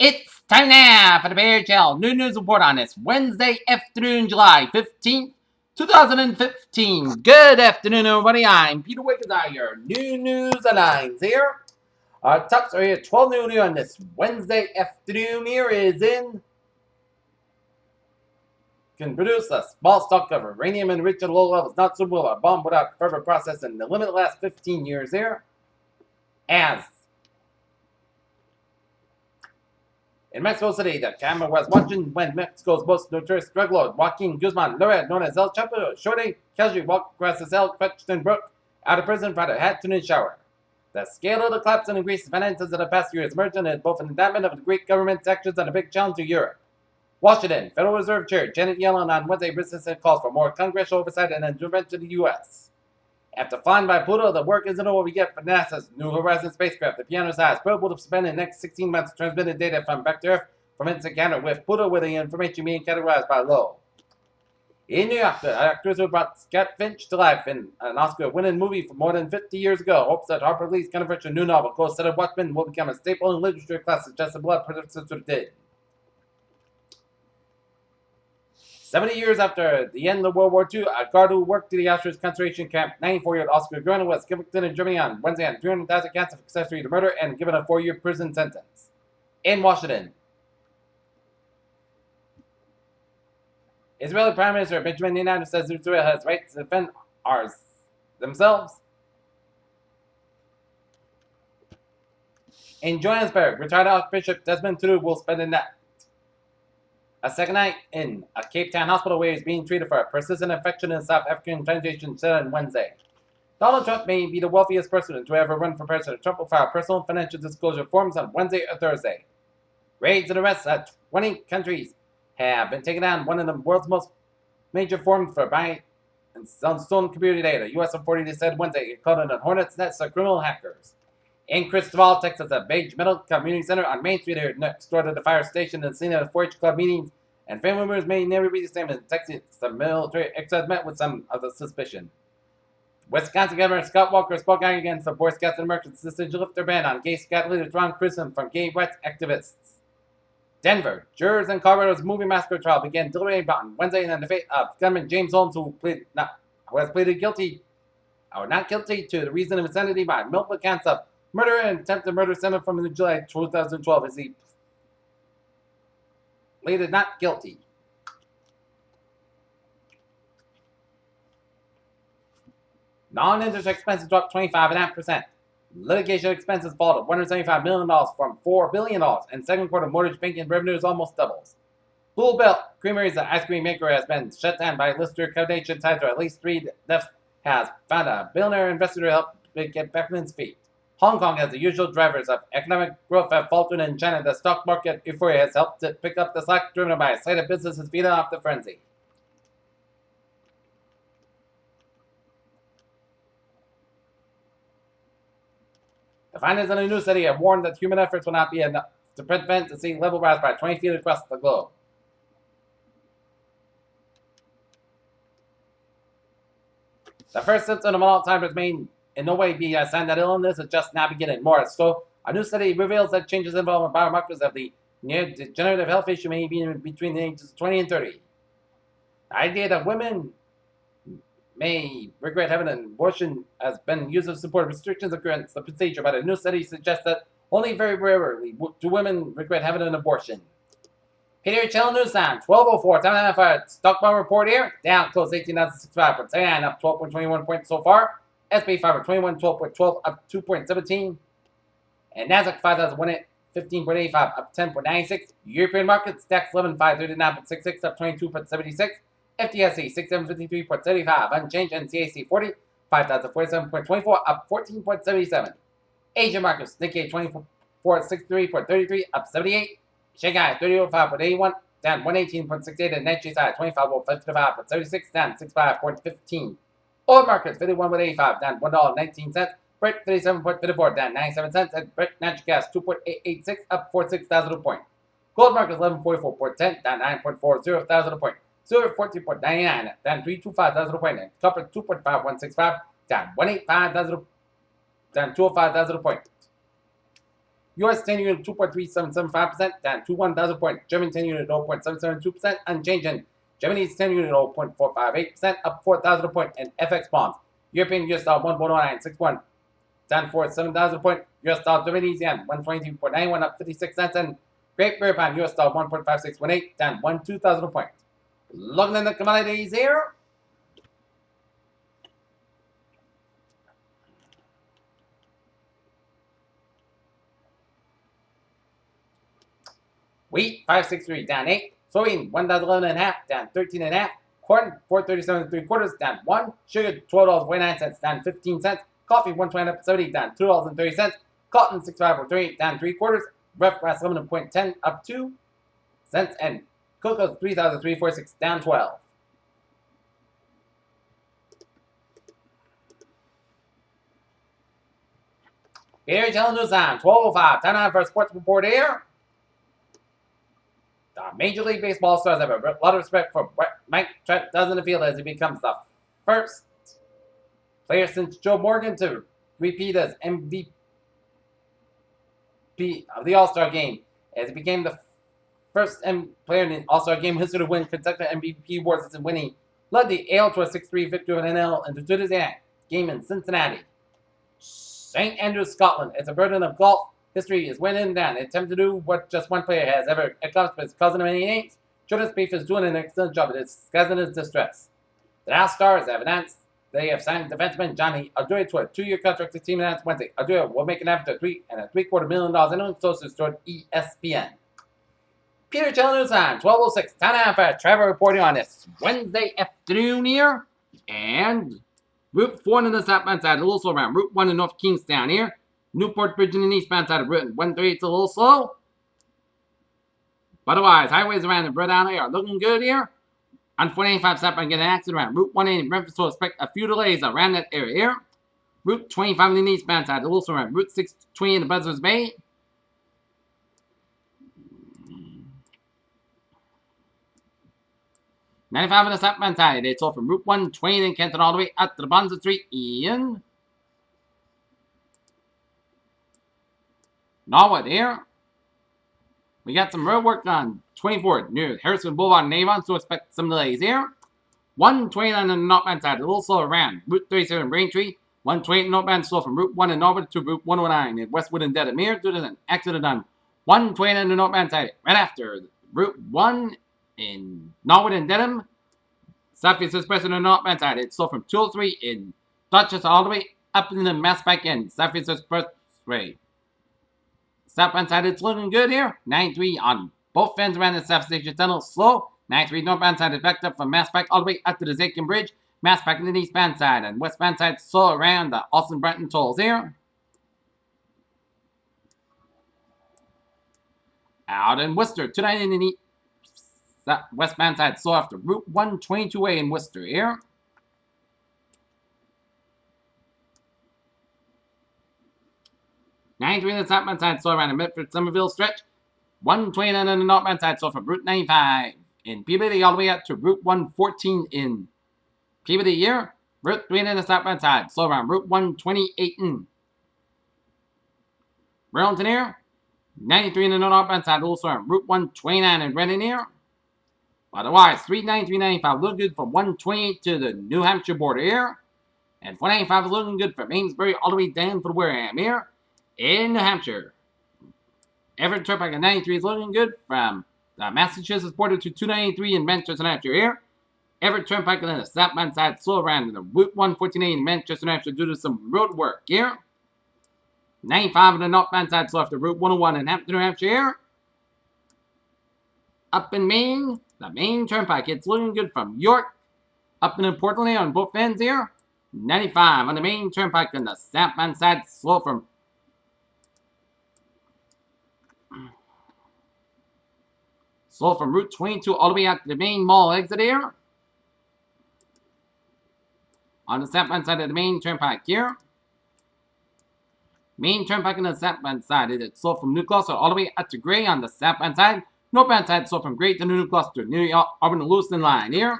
It's time now for the Bear Channel New News Report on this Wednesday afternoon, July 15th, 2015. Good afternoon, everybody. I'm Peter Wiggins. Your new news headlines here. Our tops are here 12 noon here on this Wednesday afternoon. Here is in. Can produce a small stock of uranium enriched at low levels, not suitable a bomb without further processing. The limit lasts 15 years here. As in Mexico City, the camera was watching when Mexico's most notorious drug lord, Joaquin Guzman Loret, known as El Chapo, shortly, casually walked across the cell, clutched and broke out of prison for the afternoon shower. The scale of the collapse in Greece's finances of the past year is emerging as both an indictment of the Greek government's actions and a big challenge to Europe. Washington, Federal Reserve Chair Janet Yellen on Wednesday resisted calls for more congressional oversight and intervention in the U.S. After flying by Pluto, the work isn't over yet for NASA's New Horizons spacecraft. The piano-sized probe will spend the next 16 months transmitting data from back to Earth from its encounter with Pluto, with the information being categorized by low. In New York, the actress who brought Scott Finch to life in an Oscar-winning movie from more than 50 years ago hopes that Harper Lee's controversial new novel, Close Set of Watchmen, will become a staple in literature classes just as blood predecessor did. 70 years after the end of World War II, a guard who worked at the Auschwitz concentration camp, 94-year-old Oscar Gröner, was convicted in Germany on Wednesday on 300,000 counts of accessory to murder and given a 4-year prison sentence. In Washington, Israeli Prime Minister Benjamin Netanyahu says Israel has rights to defend themselves. In Johannesburg, retired Archbishop Desmond Tutu will spend a second night in a Cape Town hospital where he's being treated for a persistent infection in South African plantation, said on Wednesday. Donald Trump may be the wealthiest person to ever run for president. Trump will file personal financial disclosure forms on Wednesday or Thursday. Raids and arrests at 20 countries have been taken on, one of the world's most major forms for buying and stolen computer data. U.S. authorities said Wednesday it called it a hornet's nest of criminal hackers. In Cristobal, Texas, a Beige Metal Community Center on Main Street here next door to the fire station and seen at 4-H club meetings, and family members may never be the same. In Texas, the military exercise met with some of the suspicion. Wisconsin Governor Scott Walker spoke out against the Boy Scouts and Americans' decision to lift their ban on gay scout leader Ron Chrism from gay rights activists. Denver, jurors in Colorado's movie massacre trial began deliberating on Wednesday in the fate of gunman James Holmes, who has pleaded guilty or not guilty to the reason of insanity by multiple counts of murder and attempted murder stemming from July 2012 as he pleaded not guilty. Non-interest expenses dropped 25.5%. Litigation expenses fall to $175 million from $4 billion, and second quarter mortgage banking revenues almost doubles. Blue Belt Creamery's ice cream maker has been shut down by Lister Coordination tied to at least 3 deaths, has found a billionaire investor to help get back on its feet. Hong Kong, as the usual drivers of economic growth, have faltered in China. The stock market euphoria has helped to pick up the slack, driven by a sight of businesses feeding off the frenzy. The findings in a new study have warned that human efforts will not be enough to prevent the sea level rise by 20 feet across the globe. The first symptom of Alzheimer's may in no way be a sign that illness is just now beginning. More so, a new study reveals that changes involved in biomarkers of the neurodegenerative health issue may be between the ages of 20 and 30. The idea that women may regret having an abortion has been used to support restrictions against the procedure, but a new study suggests that only very rarely do women regret having an abortion. Peter Channel News Time, 12:04. Time now for a stock market report here. Down close 18,065.79, up 12.21 points so far. SP 521, 12.12, up 2.17. And NASDAQ 5,115.85, up 10.96. European markets, DAX 11,539.66, up 22.76. FTSE 6,753.75, unchanged, and CAC 40, 5,047.24, up 14.77. Asian markets, Nikkei 2463.33, up 78. Shanghai 3005.81, down 118.68, and Nigeria 25.55.76, down 65.15. Oil markets 51.85, down $1.19. Brent 37.54, down 97 cents, and Brent natural gas 2.886, up 46,000 a point. Gold markets 1144.10, down 9.40 thousand a point. Silver 14.99, down 325,000 a point. And copper 2.5165, down 205,000 a point. US 10 unit 2.3775%, down to 1,000 point. German 10 unit 0.772%, unchanged. And Germany's 10 unit 0.458%, up 4,000 point. And FX bonds. European US dollar 1.0961, down for 7,000 point. US dollar Japanese yen 122.91, up 56 cents. And Great Britain US dollar 1.5618, down 2,000 point. Looking at the commodities here. Wheat 563 down 8. Soybean 1,011.5 down 13.5. Corn 437.75 down 1. Sugar $12.49 down 15 cents. Coffee 120.70 down $2.30. Cotton 65.38 down 3/4. Rough grass 11.10 up 2 cents. And cocoa 3,346 down 12. Beer Channel News on 12:05. Time now for a sports report here. The Major League Baseball stars have a lot of respect for Mike Trout does in the field as he becomes the first player since Joe Morgan to repeat as MVP of the All-Star Game, as he became the first player in the All-Star Game history to win consecutive MVP awards since winning led the AL to a 6-3 victory of NL and to today's game in Cincinnati. St. Andrews, Scotland. It's a burden of golf history is winning and down. They attempt to do what just one player has ever accomplished, but his cousin of many names. Jordan Spieth is doing an excellent job at disguising his distress. The Dallas Stars have announced they have signed defenseman Johnny Adria to a 2-year contract. The team announced Wednesday. Adria will make an average of $3.75 million annually, sources toward ESPN. Peter Channel News on 12:06. Time now for Trevor reporting on this Wednesday afternoon here. And Route 4 on the southbound side, a little slow around. Route 1 in North Kingstown here. Newport Bridge in the eastbound side of Route 138 is a little slow. But otherwise, highways around the Brett Alley are looking good here. On 485 southbound, get an accident around Route 180 in Memphis, so expect a few delays around that area here. Route 25 in the eastbound side, a little slow around Route 620 in the Buzzards Bay. '95 on the southbound side, it's all from Route 120 in Canton all the way up to the Bonza Street in Norwood here. We got some road work on 24 near Harrison Boulevard and Avon, so expect some delays here. 129 on the northbound side, a little slow around Route 37 in Braintree. 128 northbound slow from Route 1 in Norwood to Route 109 in Westwood and Dedham due to an accident on 120 on the northbound side right after Route 1 in Norwood and Dedham. Southeast Express on the northbound side, it's slow from 203 in Dorchester all the way up in the Mass back end. Southeast Expressway. Southbound side, it's looking good here. 93 on both ends around the South Station Tunnel, slow. 93 northbound side is backed up from Mass back all the way up to the Zakin Bridge. Mass back in the eastbound side, and westbound side slow around the Austin Brenton tolls here. Out in Worcester, 290 in the westbound side slow after Route 122A in Worcester here. '93 on the southbound side, slow around the Medford Somerville stretch. 129 on the northbound side, slow from Route 95 in Peabody all the way up to Route 114 in Peabody here. Route 3 on the southbound side, slow around Route 128 in Burlington here. 93 on the northbound side, also around Route 129 in Reading here. Otherwise, 393.95 looking good from 128 to the New Hampshire border here. And 495 is looking good from Amesbury all the way down for Wareham here in New Hampshire. Everett Turnpike at 93 is looking good from the Massachusetts border to 293 in Manchester, New Hampshire here. Everett Turnpike on the southbound side slow around in the Route 114A in Manchester, New Hampshire due to some road work here. 95 on the northbound side slow after Route 101 in Hampton, New Hampshire here. Up in Maine, the Maine Turnpike, it's looking good from York up and importantly on both ends here. 95 on the Maine Turnpike on the southbound side slow from Route 22 all the way out to the Maine Mall exit here. On the southbound side of the Maine Turnpike here. Maine Turnpike on the southbound side is it slow from New Gloucester all the way up to Gray on the southbound side. Northbound side slow from Gray to New Gloucester near the Auburn and Lewiston line here.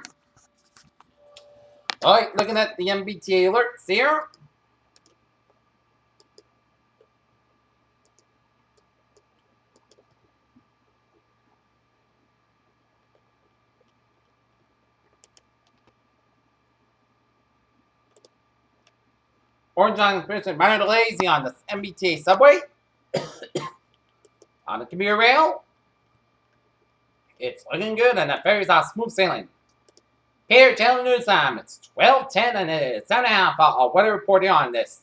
Alright, looking at the MBTA alerts here. Orange Line experiencing minor delays on the MBTA subway. On the commuter rail, it's looking good, and the ferries are smooth sailing. Here, Channel News Time. It's 12:10, and it's 7.5 weather reporting on this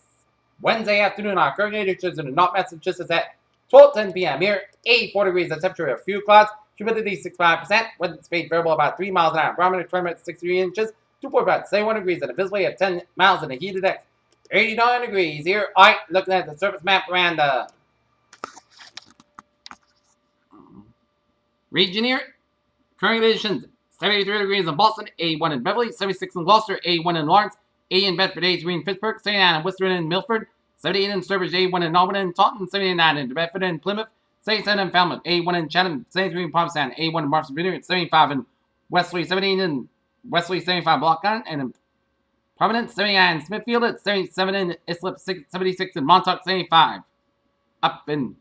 Wednesday afternoon. Our current conditions in North Massachusetts at 12:10 p.m. Here, 84 degrees. The temperature of a few clouds. Humidity 65%. Wind speed variable about 3 miles an hour. Barometer 20 minutes 63 inches. 2.5 71 degrees, and a visibility of 10 miles in the heated X. 89 degrees here. All right, looking at the surface map around the region here. Current conditions: 73 degrees in Boston, 81 in Beverly, 76 in Gloucester, 81 in Lawrence, 80 in Bedford, 83 in Pittsburgh, 79 in Worcester and Milford, 78 in Sturbridge, 81 in Norwood and Taunton, 79 in Bedford and Plymouth, 77 in Falmouth, 81 in Chatham, 73 in Provincetown, 81 in Marshall, Virginia, 75 in Wesley, 17 in Wesley, 75 Block Island, and in Providence, 79 in Smithfield, it's 77 in Islip, 76 in Montauk, 75 up in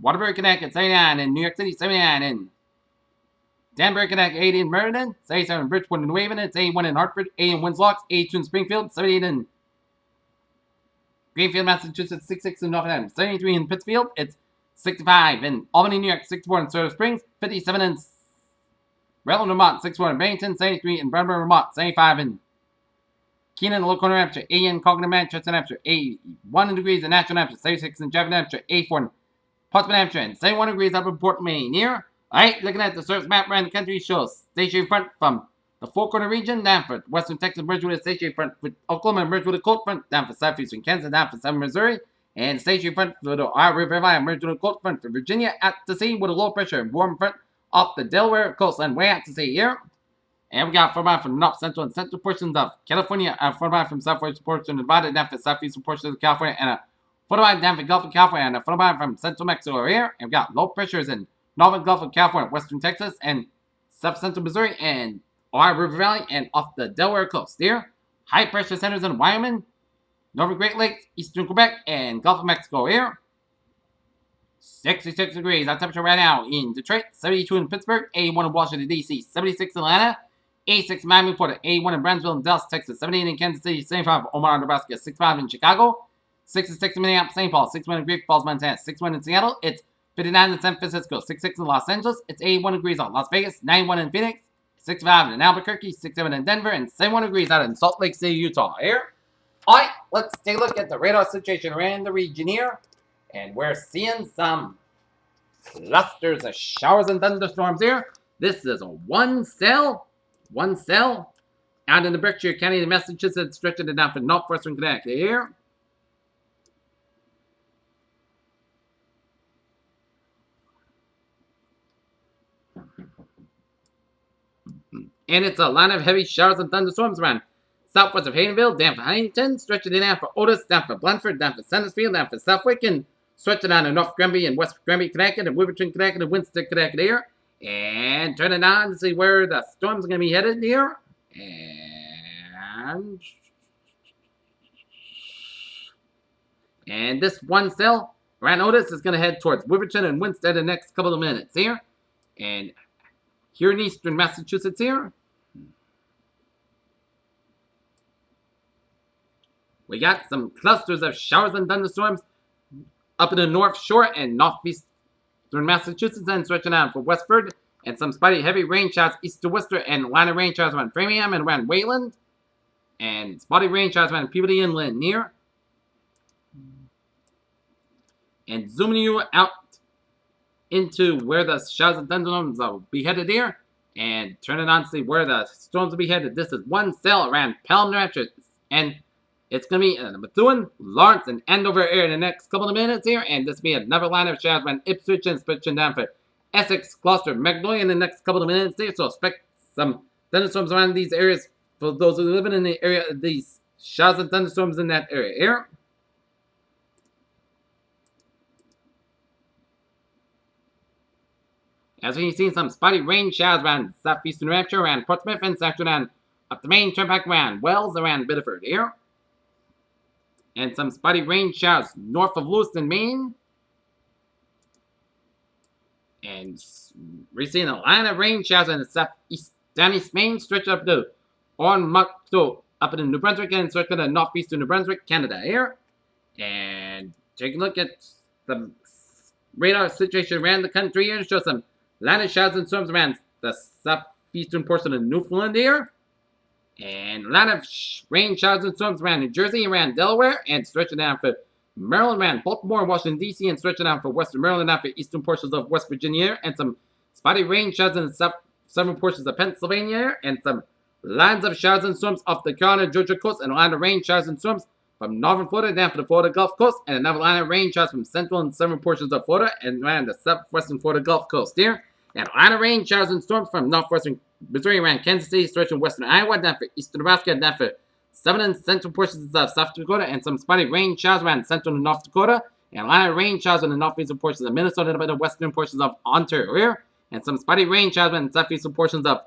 Waterbury, Connecticut, 79 in New York City, 79 in Danbury, Connecticut, 80 in Meriden, 77 in Bridgeport and New Haven, it's 81 in Hartford, 80 in Winslow, 82 in Springfield, 78 in Greenfield, Massachusetts, 66 in Northampton, 73 in Pittsfield, it's 65 in Albany, New York, 64 in Silver Springs, 57 in Rutland, Vermont, 64 in Bennington, 73 in Brandenburg, Vermont, 75 in Keenan, Local, New Hampshire, 80 in Concord, Manchester, New Hampshire, 81 degrees in Nashville, New Hampshire, 76 in Jefferson, New Hampshire, 84 in Portsmouth, New Hampshire, and 71 degrees up in Port Maine here. Alright, looking at the surface map around the country shows station front from the Four Corner region down for western Texas, Bridgewater, station front for Oklahoma and Bridgewater Cold Front down for southeastern Kansas, down for southern Missouri, and station front for the Ohio River Valley and Bridgewater Cold Front for Virginia out to sea with a low pressure and warm front off the Delaware coastline way out to sea here. And we got 4 from the north, central, and central portions of California, and 4 from southwest portion of Nevada, down for southeastern portions of California, and a 4 down for Gulf of California, and a 4 from central Mexico here. And we got low pressures in northern Gulf of California, western Texas, and south-central Missouri, and Ohio River Valley, and off the Delaware coast here. High pressure centers in Wyoming, northern Great Lakes, eastern Quebec, and Gulf of Mexico here. 66 degrees. Our temperature right now in Detroit, 72 in Pittsburgh, 81 in Washington, D.C., 76 in Atlanta, 86 in Miami, Florida, 81 in Brownsville and Dallas, Texas, 78 in Kansas City, 75 in Omaha, Nebraska, 65 in Chicago, 66 in Minneapolis, St. Paul, 61 in Great Falls, Montana, 61 in Seattle, it's 59 in San Francisco, 66 in Los Angeles, it's 81 degrees on Las Vegas, 91 in Phoenix, 65 in Albuquerque, 67 in Denver, and 71 degrees out in Salt Lake City, Utah here. Alright, let's take a look at the radar situation around the region here. And we're seeing some clusters of showers and thunderstorms here. This is a one cell out in the Berkshire County of Massachusetts, stretching it down from northwestern Connecticut here. And it's a line of heavy showers and thunderstorms around southwest of Haydenville, down for Huntington, stretching it down for Otis, down for Blandford, down for Centersfield, down for Southwick, and stretching down to North Granby and West Granby, Connecticut, and Wilburton, Connecticut, and Winston, Connecticut here. And turning on to see where the storms are going to be headed here. And this one cell around Otis is going to head towards Wilburton and Winston in the next couple of minutes here. And here in eastern Massachusetts here, we got some clusters of showers and thunderstorms up in the North Shore and northeastern Massachusetts, and stretching out for Westford, and some spotty heavy rain showers east to Worcester, and line of rain showers around Framingham and around Wayland, and spotty rain showers around Peabody Inland near. And zooming you out into where the showers and thunderstorms will be headed here, and turning on to see where the storms will be headed. This is one cell around Pelham, New Hampshire, and it's going to be in the Methuen, Lawrence, and Andover area in the next couple of minutes here. And this will be another line of showers around Ipswich and stretching down for Essex, Gloucester, Magnolia in the next couple of minutes here. So expect some thunderstorms around these areas for those who are living in the area of these showers and thunderstorms in that area here. As we see some spotty rain showers around southeastern New Hampshire, around Portsmouth, and section down up the main turnpike around Wells, around Biddeford here. And some spotty rain showers north of Lewiston, Maine. And we're seeing a line of rain showers in the southeast, down East Maine, stretched up to up in New Brunswick and circling the northeastern New Brunswick, Canada here. And take a look at the radar situation around the country here. Show some lightning showers and storms around the southeastern portion of Newfoundland here. And a lot of rain showers and storms around New Jersey, around Delaware, and stretching down for Maryland, around Baltimore, Washington, D.C., and stretching down for western Maryland, down for eastern portions of West Virginia, and some spotty rain showers in the southern portions of Pennsylvania, and some lines of showers and storms off the Carolina, Georgia coast, and a line of rain showers and storms from northern Florida down to the Florida Gulf Coast, and another line of rain showers from central and southern portions of Florida and around the southwestern Florida Gulf Coast here. And a line of rain showers and storms from northwestern Missouri around Kansas City, stretching western Iowa, down for eastern Nebraska, down for southern and central portions of South Dakota, and some spotty rain showers around central and North Dakota, and a line of rain showers in the northeastern portions of Minnesota and the western portions of Ontario here, and some spotty rain showers around the southeastern portions of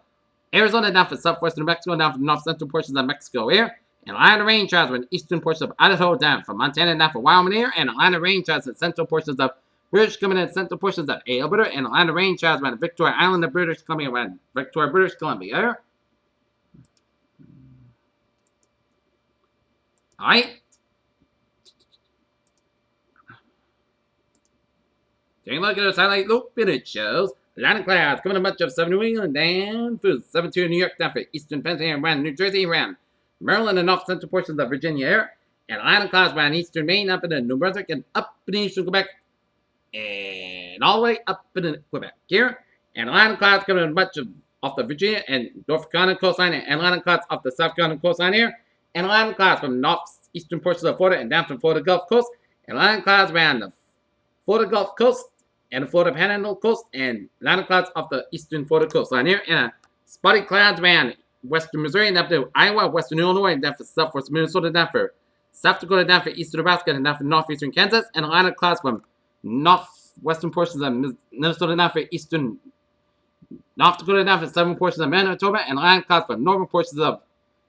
Arizona, down for southwestern Mexico, down for the north central portions of Mexico here, and a line of rain showers in the eastern portions of Idaho, down from Montana, down for Wyoming here, and a line of rain showers in central portions of British Columbia and central portions of Alberta, and a line of rain showers around Victoria Island of British Columbia, around Victoria, British Columbia here. Alright. Taking a look at the satellite loop, it shows a line of clouds coming a bunch of southern New England down through 72 New York, down for eastern Pennsylvania, around New Jersey, around Maryland and north central portions of Virginia here, and a line of clouds around eastern Maine, up in New Brunswick, and up in eastern Quebec, and all the way up in Quebec here, and a line of clouds coming a bunch of off the Virginia and North Carolina coastline, and a line of clouds off the South Carolina coastline here, and a line of clouds from northeastern portions of Florida and down from Florida Gulf Coast, and a line of clouds around the Florida Gulf Coast and the Florida Panhandle Coast, and a line of clouds off the eastern Florida coastline here, and spotty clouds around western Missouri and down to Iowa, western Illinois, and down for southwest Minnesota, down for South Dakota, down for eastern Nebraska, and down for northeastern Kansas, and a line of clouds from northwestern portions of Minnesota, down for eastern North Dakota, down for southern portions of Manitoba, and a line of clouds from northern portions of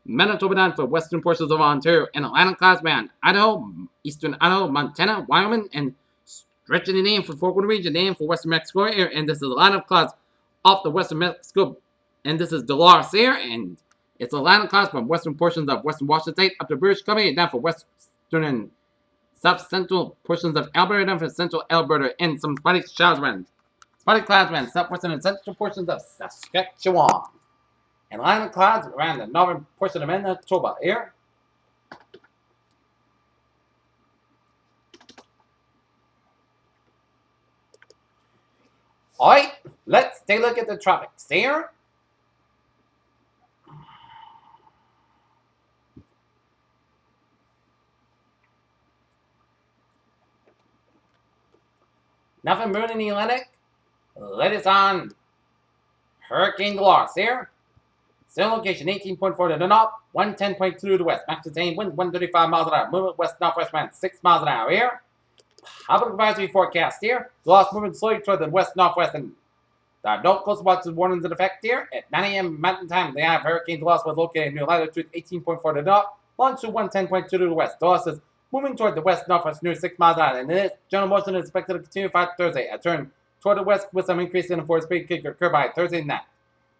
Manitoba, down for western portions of Ontario, and a line of clouds around Idaho, eastern Idaho, Montana, Wyoming, and stretching the name for Forkwood region, name for western Mexico here, and this is a line of clouds off the western Mexico, and this is Dolores here, and it's a line of clouds from western portions of western Washington State up to British Columbia, and down for western and south central portions of Alberta, down for central Alberta, and some spotty showers around spotty clouds around southwestern and central portions of Saskatchewan, and a line of clouds around the northern portion of Manitoba here. Alright, let's take a look at the tropics here. Nothing moon in the Atlantic. Latest on Hurricane Dolores here. Still location 18.4 to the north, 110.2 to the west. Max sustained wind 135 miles an hour. Movement west-northwest around 6 miles an hour here. Public advisory forecast here. Dolores moving slowly toward the west-northwest, and there are no coastal watches warnings in effect here. At 9 a.m. Mountain Time, the eye of Hurricane Dolores was located near latitude 18.4 to the north, longitude 110.2 to the west. Dolores is moving toward the west-northwest near 6 miles an hour, and this general motion is expected to continue throughout Thursday. A turn toward the west with some increase in the force speed could occur by Thursday night.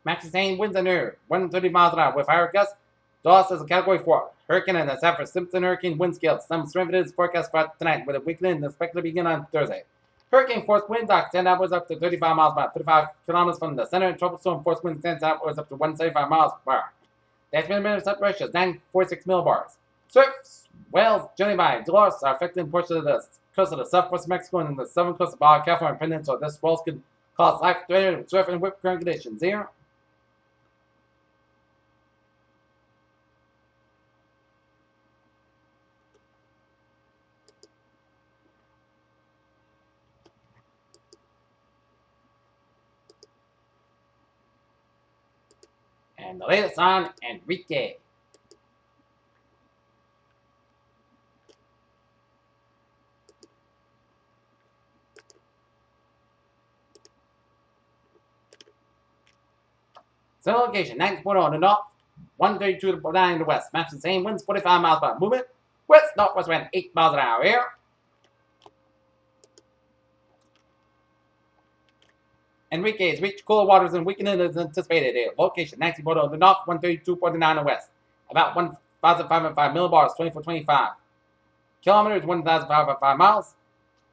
Max sustained winds are near 130 miles an hour with higher gusts. Dolores is a Category 4 hurricane and the Saffir-Simpson hurricane wind scale. Some strength is forecast for tonight, with a weakening expected to begin on Thursday. Hurricane force winds extend outwards up to 35 miles per hour, 35 kilometers from the center, and tropical storm force winds extends outwards up to 175 miles per hour. The estimated minimum sun pressure is 946 millibars. Surf whales journey by Dolores are affecting portions of the coast of the southwest Mexico and the southern coast of Baja California Peninsula. This swells could cause life-threatening surf and whip current conditions here. And the latest on Enrique. Same location, 90.0 in the north, 132 to 9 in the west. Match the same winds, 45 miles per hour. Movement west northwest around 8 miles an hour here. Enrique has reached cooler waters and weakening is anticipated here. Location 19.0 in the north, 132.9 in the west. About 1 1,505 millibars, 2425. Kilometers, 1,505 miles.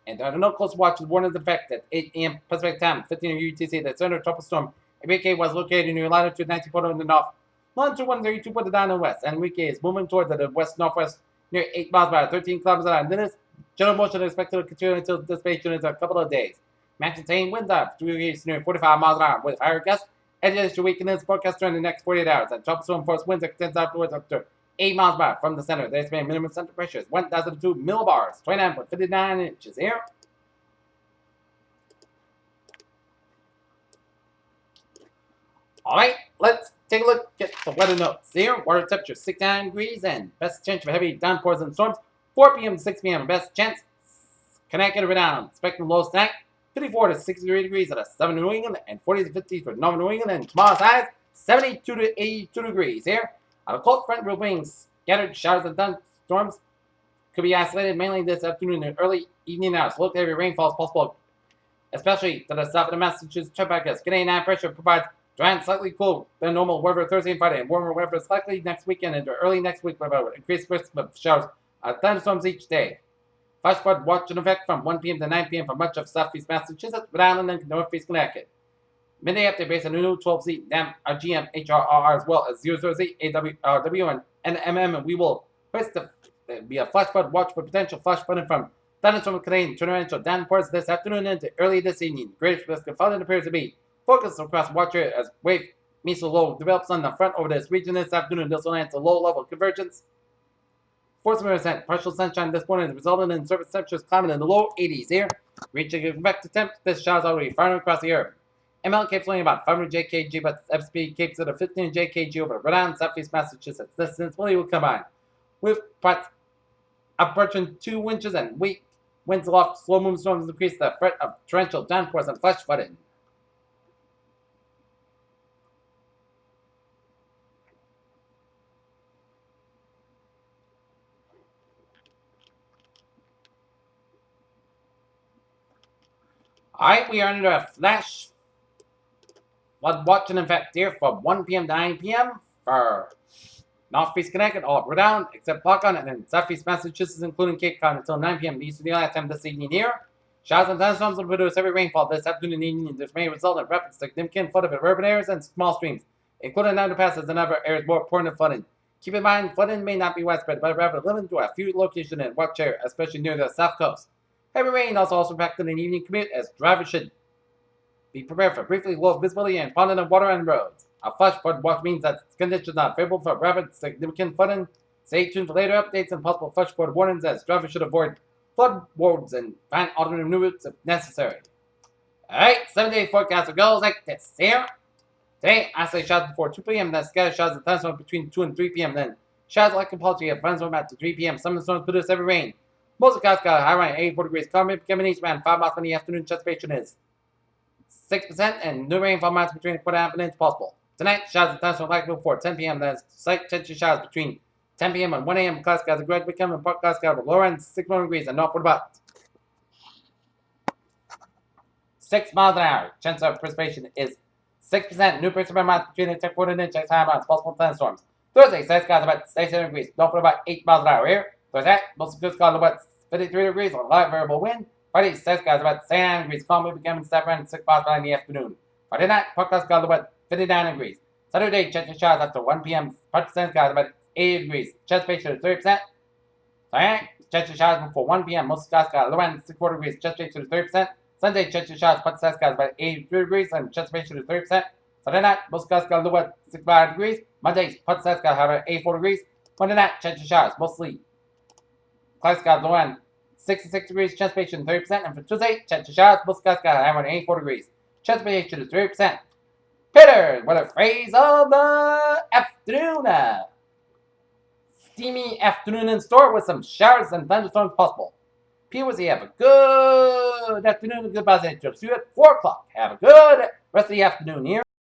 And under no close watch, the warning is effect at 8 a.m. Pacific Time, 15 UTC. The center of tropical storm Enrique was located near latitude 19.0 in the north, longitude 132.9 in the west. And Enrique is moving toward the west-northwest near 8 miles per hour, 13 kilometers an hour. And then general motion is expected to continue until dissipation in a couple of days. Maximum winds are 3 degrees near 45 miles an hour with higher gusts. Edges to weaken is forecast during the next 48 hours. And tropical storm force winds extends outwards up to 8 miles per hour from the center. The estimated minimum center pressure is 1,002 millibars, 29.59 inches here. Alright, let's take a look at the weather notes here. Water temperature 69 degrees and best chance for heavy downpours and storms. 4 p.m. to 6 p.m. best chance. Connecticut over down. Expecting lows tonight. 54 to 63 degrees at a 7 New England and 40 to 50 for Northern New England. And tomorrow's highs 72 to 82 degrees here. A cold front will bring scattered showers and thunderstorms. Could be isolated mainly this afternoon and early evening hours. Local heavy rainfall is possible, especially to the south of the Massachusetts Turnpike. Canadian high pressure provides dry and slightly cool than normal weather Thursday and Friday, and warmer weather is likely next weekend into early next week with increased risk of showers and thunderstorms each day. Flash flood watch in effect from 1 p.m. to 9 p.m. for much of southeast Massachusetts, Rhode Island, and northeast Connecticut. Midday update based on new 12Z, GM, HRR, as well as 00Z, AWRW, and NMM, and we will first be a flash flood watch for potential flash flooding from thunderstorm Canadian torrential downpours this afternoon into early this evening. Greatest risk of flooding appears to be focus across watch area as wave meso low develops on the front over this region this afternoon. This will land to low level convergence. 40% partial sunshine this morning resulting in surface temperatures climbing in the low 80s here. Reaching a convective temp, this shower is already firing across the earth. ML Cape's only about 500 JKG, but FSP Cape's at a 15 JKG over Rhode Island, Southeast Massachusetts. This instability will combine with parts approaching 2 inches and weak winds aloft. Slow moving storms increase the threat of torrential downpours and flash flooding. Alright, we are under a flash flood watch in effect here from 1 p.m. to 9 p.m. for northeast Connecticut, all of Rhode Island, except Buckon, and then southeast Massachusetts, including Cape Cod, until 9 p.m. Eastern Daylight Time this evening here. Showers and thunderstorms will produce heavy rainfall this afternoon and evening. This may result in rapid, significant flooding of urban areas and small streams, including underpasses and other areas more prone to flooding. Keep in mind, flooding may not be widespread, but rather limited to a few locations in watch area, especially near the south coast. Heavy rain also impacted an evening commute, as drivers should be prepared for briefly low visibility and ponding of water and roads. A flash flood watch means that conditions are favorable for rapid, significant flooding. Stay tuned for later updates and possible flash flood warnings, as drivers should avoid flood wards and find alternative routes if necessary. Alright, 7-day forecast goes like this here. Today, isolated showers before 2 p.m., then scattered showers and thunderstorms between 2 and 3 p.m., then showers like compulsory of thunderstorms after 3 p.m. Some storms produce heavy rain. Most of the got a high around 84 degrees. Climate becoming east around 5 miles in the afternoon. Anticipation is 6%, and new rainfall amounts between a quarter and half an inch possible. Tonight, showers and thunderstorms likely before 10 p.m. Then slight temperature showers between 10 p.m. and 1 a.m. Clouds skies are gradually becoming part clouds skies lower end 61 degrees and northward about 6 miles an hour. Chance of precipitation is 6%. New precipitation amounts between a 10 quarter and inch high amounts. Possible thunderstorms. Thursday, slight skies about 67 degrees. Northward about 8 miles an hour here. Thursday, most of the skies about 53 degrees on light variable wind. Friday, slight skies about 79 degrees. Calm will become step around 6 miles per hour in the afternoon. Friday night, part clouds skies about 59 degrees. Saturday, chance of showers after 1 p.m. Part skies about 80 degrees. Chance of precipitation is 30%. Sunday, chance of showers before 1 p.m. Most skies low end 64 degrees. Chance of precipitation is 30%. Sunday, chance of showers, part skies about 83 degrees and chance of precipitation is 30%. Saturday night, most skies low at 65 degrees. Monday, part skies about 84 degrees. Monday night, chance of showers, mostly cloud skies low end 66 degrees. Chance of precipitation 30%. And for Tuesday, chance of showers, most skies around 84 degrees. Chance of precipitation is 30%. Peter, weather phrase of the afternoon. Steamy afternoon in store with some showers and thunderstorms possible. Peter, was have a good afternoon and goodbye. See you at 4 o'clock. Have a good rest of the afternoon here.